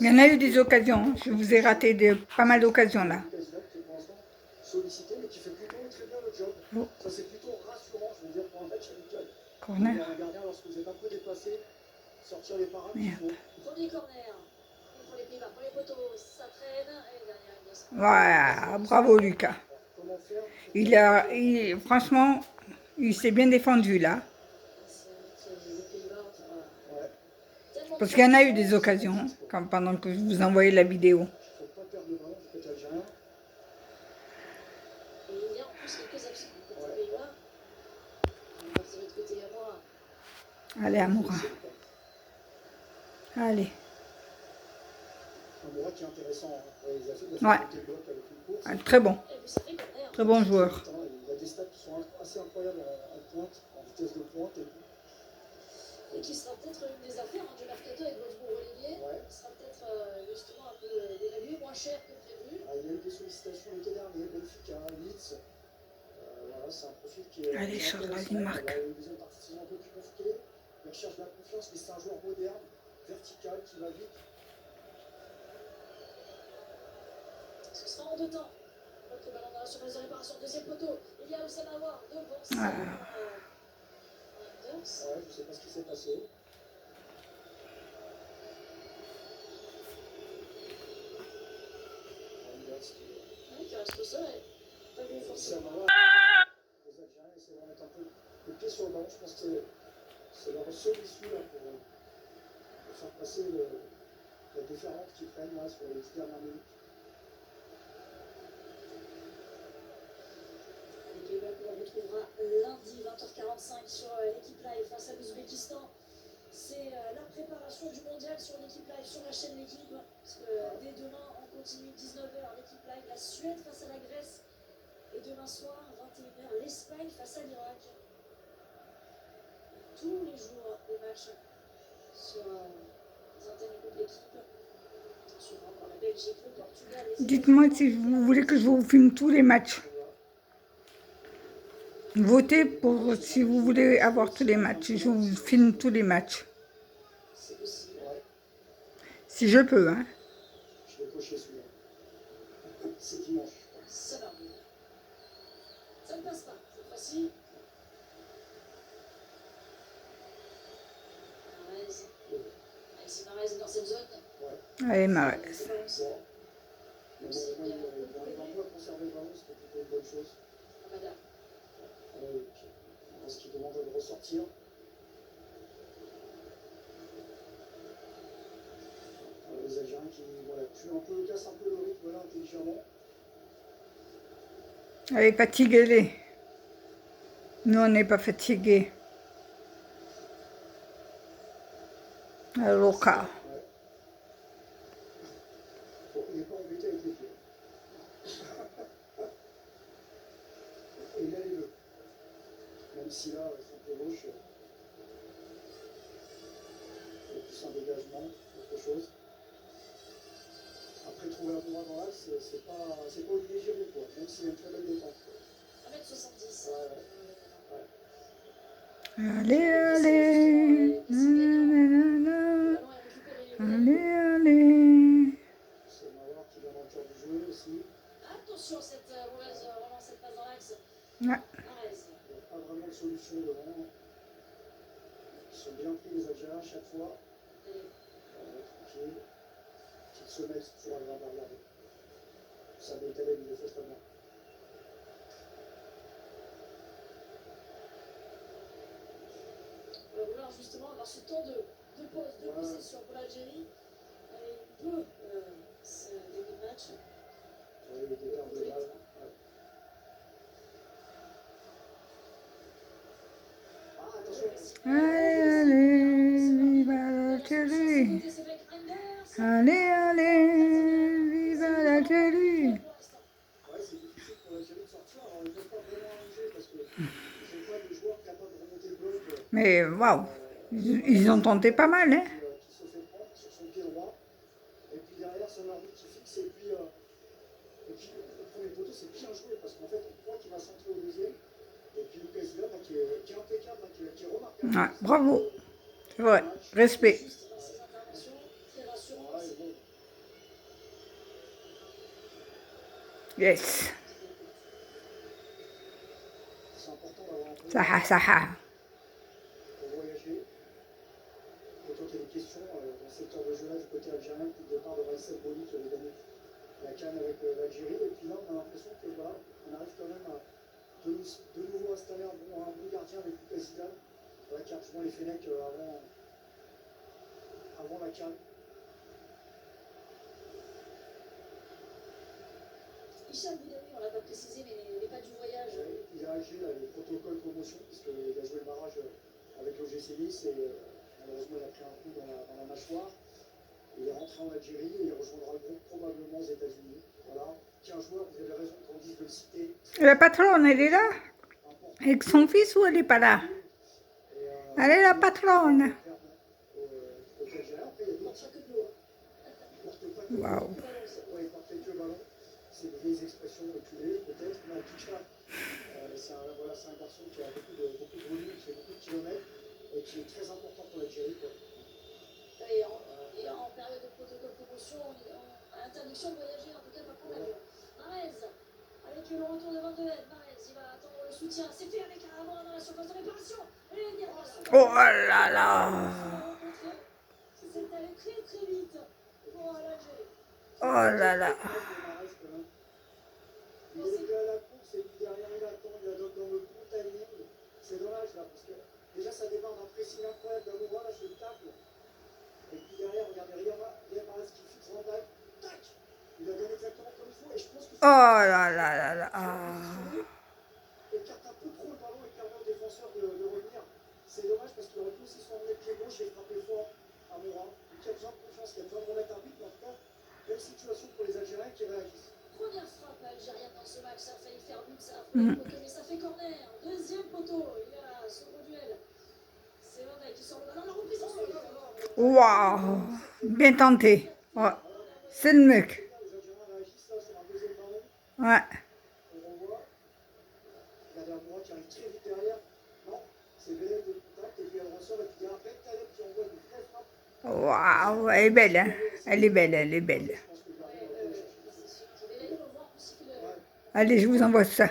Il y en a eu des occasions. Je vous ai raté pas mal d'occasions là. Sollicité, mais qui fait plutôt très bien le job. Oh. Ça, c'est plutôt rassurant, je veux dire, pour un match amical. Corner. Un gardien, lorsque vous êtes un peu déplacé, sortir les parades qu'il faut. Premier corner. Pour les Pays-Bas, pour les poteaux, ça traîne. Et derrière, il y a Voilà, bravo Lucas. Comment faire Franchement, il s'est bien défendu là. Parce qu'il y en a eu des occasions pendant que je vous envoyais la vidéo. Il ne faut pas perdre le ballon du côté algérien. Et il y a en plus quelques absents du côté Pays-Bas. On va partir de l'autre côté à moi. Allez, Amoura. Allez. Amoura qui est intéressant pour la réalisation de Ouais. côté bloc avec une course. Ah, très bon. Et vous savez, corner. Très bon joueur. Il y a des stats qui sont assez incroyables en pointe, en vitesse de pointe. Et qui sera peut-être une des affaires du mercato avec Wolfsburg-Olivier. Ouais. Qui sera peut-être justement un peu dévalué, moins cher que prévu. Ah, il y a eu des sollicitations l'été dernier, Benfica, Leeds. Voilà, c'est un profil qui est. Allez, Charles, vas-y, marque. Il a une deuxième partie de saison un peu plus compliquée. Il recherche de la confiance, mais c'est un joueur moderne, vertical, qui va vite. Ce sera en deux temps. Notre ballon dans la surface de réparation, deuxième poteau. Il y a Oussama Aouar devant. C'est Ah. Anders. Ouais, je ne sais pas ce qui s'est passé. Qui reste au sol. Pas vu forcément. Les Algériens essaient de remettre un peu le pied sur le ballon. Je pense que c'est leur seule issue là, pour faire passer la déferlante qui prennent là, sur les 10 dernières minutes. Le Pays-Bas qu'on retrouvera lundi 20h45 sur l'équipe live face à l'Ouzbékistan. C'est la préparation du mondial sur l'équipe live, sur la chaîne L'équipe. Parce que dès demain, on continue 19h l'équipe live, la Suède face à la Grèce. Et demain soir, 21h, l'Espagne face à l'Irak. Tous les jours, des matchs sur les antennes de l'équipe. Sur encore la Belgique, le Portugal. Dites-moi si vous voulez que je vous filme tous les matchs. Votez pour si vous voulez avoir tous les matchs. Je vous filme tous les matchs. C'est possible. Si je peux, hein. Je vais cocher celui-là. C'est dimanche. Ça va. Ça ne passe pas cette fois-ci. Marez. Alexis Marez est dans cette zone. Allez, Marez. C'est balancé. Même si il a un peu à conserver le ballon, c'était plutôt une bonne chose. Amada. Est-ce qu'il demande de le ressortir? Les Algériens qui voilà, tuent un peu, cassent un peu le rythme là intelligemment. Allez, fatiguez-les. Nous, on n'est pas fatigués. Alors, cas. Bon, il n'est pas embêté avec les pieds. Et il a les deux. Même si là, son pied gauche, il y a plus un dégagement, autre chose. Après, trouver un droit dans l'axe, c'est pas Olivier Giroud, quoi, même s'il a une très belle détente. 1m70. Allez, allez. Nanana. Allez, allez. C'est Mawar qui vient dans le cœur du jeu aussi. Attention à cette mauvaise relance, cette passe dans l'axe. Ouais. Marez. Il n'y a pas vraiment de solution devant. Ils sont bien pris les Algériens à chaque fois. Tranquille. Petite semelle, c'est toujours agréable à regarder. Ça m'étalait une défense pas bien. On va vouloir justement avoir ce temps de pause, de possession pour l'Algérie. Il peut ce début de match. Il y a eu des pertes de balles. Ah, attention. Allez, allez, viva l'Algérie. Allez, allez, viva l'Algérie. Ouais, c'est difficile pour l'Algérie de sortir. Alors, ils ne peuvent pas vraiment allonger parce qu'ils n'ont pas des joueurs capables de remonter le bloc. Mais waouh, ils ont tenté pas mal, hein. Qui se fait prendre sur son pied droit. Et puis derrière, son arbitre qui fixe. Et puis le premier poteau, c'est bien joué parce qu'en fait, on croit qu'il va centrer au deuxième. Et puis Lucas Villa, qui est impeccable, qui est remarquable. Ouais, bravo. C'est vrai, respect. Juste dans ses interventions, très rassurant. Ouais, bon. Yes. C'est important d'avoir un peu Saha, saha. pour voyager. Et toi, tu as des questions dans le secteur de jeu là du côté algérien, depuis le départ de Raïssa Boli qui avait gagné la CAN avec l'Algérie. Et puis là, on a l'impression que voilà, on arrive quand même à de nouveau installer un bon gardien avec Lucas Zidane, voilà, qui a rejoint les Fennecs avant la CAN. Hicham Boudaoui, on l'a pas précisé, mais n'est pas du voyage. Il a agi les protocoles promotion, puisqu'il a joué le barrage avec l'OGC Nice et malheureusement il a pris un coup dans la mâchoire. Il est rentré en Algérie et il rejoindra le groupe probablement aux États-Unis. Voilà. Qui est un joueur, vous avez raison, Candice, de le citer. La patronne, elle est là? Avec son fils ou elle n'est pas là? Elle est la patronne. Waouh. Ouais, il porte quelques ballons. C'est des vieilles expressions reculées, peut-être. Mais en tout cas, c'est un garçon qui a beaucoup de volume, qui fait beaucoup de kilomètres et qui est très important pour l'Algérie. Et en période de protocole promotion, à interdiction de voyager, en tout cas pas pour l'avion. Marez, avec le retour de Van de Ven, Marez, il va attendre le soutien. C'est fait avec un avant dans la surface de réparation. Oh là là. C'est allé très très vite pour l'Algérie. Oh là là. Il est venu à la course et puis derrière il attend, il adopte dans le bon timing. C'est dommage là, parce que déjà ça démarre d'un pressing incroyable d'Amoura, là je le tacle. Et puis derrière, regardez, regarde Mahrez qui fixe en tac, tac. Il a donné exactement comme il faut et je pense que Oh là là là là. écarte un peu trop le ballon et permet au défenseur de revenir. C'est dommage parce qu'il aurait pu aussi s'emmener le pied gauche et frapper fort à Moura. Qui a besoin de confiance, qui a besoin de remettre un but, mais en tout cas, belle situation pour les Algériens qui réagissent. Première frappe algérienne dans ce match, ça a failli faire but, ça a failli poteau, mais ça fait corner. Deuxième poteau, il y a ce gros duel. C'est Van Dijk qui sort le ballon, la reprise ensuite. Waouh. Bien tenté. Ouais. C'est le mec. Les Algériens réagissent là sur un deuxième ballon. Ouais. On revoit. Regardez Amoura qui arrive très vite derrière. Non, c'est Belel de contact et puis elle ressort et puis il y a un Ben Taleb qui envoie une vraie frappe. Waouh. Elle est belle, hein. Elle est belle, elle est belle. Je pense que le gardien va aller chercher. Je vais aller le voir pour siffler. Allez, je vous envoie ça.